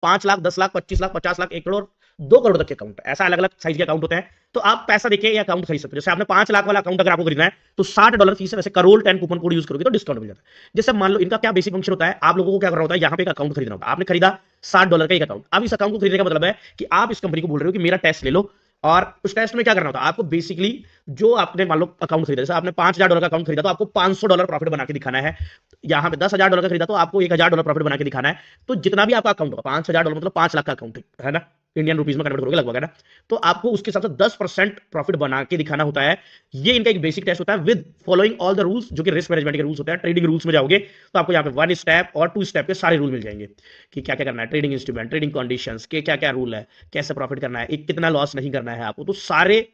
5 लाख, 10 लाख, 25 लाख, 50 लाख, 1 करोड़, 2 करोड़ तक के अकाउंट, ऐसा अलग अलग साइज के अकाउंट होते हैं। तो आप पैसा देके ये अकाउंट खरीद सकते हो। जैसे आपने 5 लाख वाला अकाउंट अगर आपको खरीदना है तो $60 फीस है, वैसे करोल 10 कूपन कोड यूज करोगे तो डिस्काउंट मिल जाता है। जैसे मान लो इनका क्या बेसिक फंक्शन होता है, आप लोगों को क्या करना होता है, यहाँ पे एक अकाउंट खरीदना होता है। आपने खरीदा $60 का एक अकाउंट। अब इस अकाउंट को खरीदने का मतलब है कि आप इस कंपनी को बोल रहे हो कि मेरा टेस्ट ले लो, और उस टेस्ट में क्या करना होता है आपको, बेसिकली जो आपने मान लो अकाउंट खरीदा, जैसे आपने $5,000 का अकाउंट खरीदा तो आपको $500 प्रॉफिट बना के दिखाना है। यहाँ पे $10,000 का खरीदा तो आपको $1,000 प्रॉफिट बना के दिखाना है। तो जितना भी आपका अकाउंट होगा, $5,000 मतलब 5 लाख का अकाउंट है ना, इंडियन रुपीज में कन्वर्ट करोगे लगभग, है ना। तो आपको उसके हिसाब से 10% प्रॉफिट बना के दिखाना होता है। ये इनका एक बेसिक टेस्ट होता है with following all the rules, जो कि रिस्क मैनेजमेंट के रूल्स होते हैं। ट्रेडिंग रूल्स में जाओगे तो आपको यहाँ पे 1 स्टेप और 2 स्टेप के सारे रूल मिल जाएंगे कि क्या क्या करना है, ट्रेडिंग इंस्ट्रूमेंट, ट्रेडिंग कंडीशंस के क्या क्या रूल है, कैसे प्रॉफिट करना है, एक कितना लॉस नहीं करना है आपको, तो सारे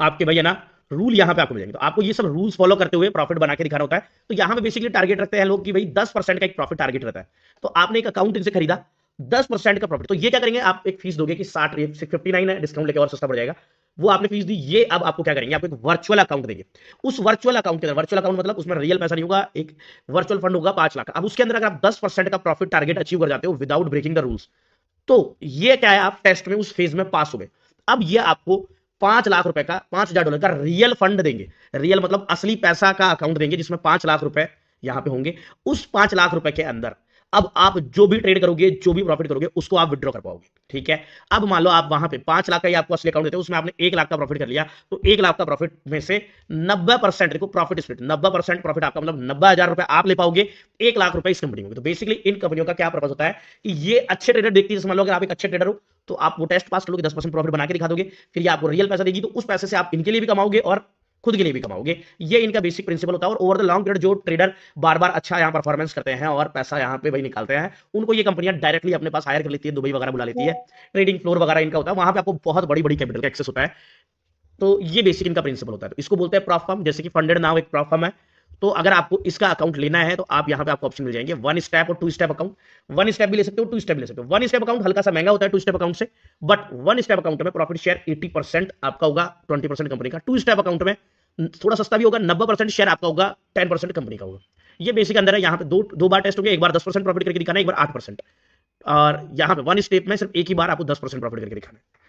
आपके भैया ना रूल यहाँ पे आपको मिल जाएंगे। तो आपको ये सब रूल्स फॉलो करते हुए प्रॉफिट बना के दिखाना होता है। तो यहाँ पे बेसिकली टारगेट रखते हैं लोग कि भाई 10% का एक प्रॉफिट टारगेट रहता है। तो आपने एक अकाउंट इनसे खरीदा 10% का प्रॉफिट, तो ये क्या करेंगे, आप एक फीस दोगे कि 59 है, डिस्काउंट लेके और सस्ता पड़ जाएगा, वो आपने फीस दी। ये अब आपको क्या करेंगे, आपको एक वर्चुअल अकाउंट देंगे। उस वर्चुअल अकाउंट के अंदर, वर्चुअल अकाउंट मतलब उसमें रियल पैसा नहीं होगा, एक वर्चुअल फंड होगा 5 लाख। अब उसके अंदर अगर आप 10% का प्रॉफिट टारगेट अचीव कर जाते हो विदाउट ब्रेकिंग द रूल्स, तो ये क्या है, आप टेस्ट में उस फेज में पास हो गए। अब ये आपको 5 लाख रुपए का, $5,000 का रियल फंड देंगे। रियल मतलब असली पैसा का अकाउंट देंगे जिसमें 5 लाख रुपए यहां पे होंगे। उस 5 लाख रुपए के अंदर अब आप जो भी ट्रेड करोगे, जो भी प्रॉफिट करोगे, उसको आप विड्रॉ कर पाओगे। ठीक है। अब मान लो आप वहां पे 5 लाख का ही आपको असली अकाउंट देते हो, उसमें आपने 1 लाख का प्रॉफिट कर लिया, तो 1 लाख का प्रॉफिट में से 90%, देखो प्रॉफिट स्प्लिट, 90% प्रॉफिट आपका मतलब 90,000 रुपए आप ले पाओगे, 1 लाख रुपए इस कंपनी में। तो बेसिकली इन कंपनियों का क्या पर्पज होता है कि ये अच्छे ट्रेडर देखती है। जैसे मान लो अगर आप एक अच्छे ट्रेडर हो तो आप वो टेस्ट पास करोगे, 10% प्रॉफिट बना के दिखा दोगे, फिर ये आपको रियल पैसा देगी, तो उस पैसे से आप इनके लिए भी कमाओगे और खुद के लिए भी कमाओगे। ये इनका बेसिक प्रिंसिपल होता है। और ओवर द लॉन्ग पीरियड जो ट्रेडर बार बार अच्छा यहाँ परफॉर्मेंस करते हैं और पैसा यहाँ पे भाई निकालते हैं, उनको ये कंपनियां डायरेक्टली अपने पास हायर कर लेती है, दुबई वगैरह बुला लेती है, ट्रेडिंग फ्लोर वगैरह इनका होता है, वहां पे आपको बहुत बड़ी बड़ी कैपिटल का एक्सेस होता है। तो ये बेसिक इनका प्रिंसिपल होता है। तो इसको बोलते हैं प्रॉप फर्म, जैसे कि फंडेड नाउ एक प्रॉप फर्म है। तो अगर आपको इसका अकाउंट लेना है तो आप यहाँ पे आपको ऑप्शन मिल जाएंगे 1 स्टेप और 2 स्टेप अकाउंट। 1 स्टेप भी ले सकते हो, 2 स्टेप भी ले सकते हो। 1 स्टेप अकाउंट हल्का सा महंगा होता है 2 स्टेप अकाउंट से, बट 1 स्टेप अकाउंट में प्रॉफिट शेयर 80% आपका होगा, 20% कंपनी का। 2 स्टेप अकाउंट में थोड़ा सस्ता भी होगा, 90% शेयर आपका होगा, 10% कंपनी का होगा। ये बेसिक अंदर है। यहाँ पे दो बार टेस्ट होंगे, एक बार 10% प्रॉफिट करके दिखाना है, एक बार 8%। और यहाँ पे 1 स्टेप में सिर्फ एक ही बार आपको 10% प्रॉफिट करके दिखाना है।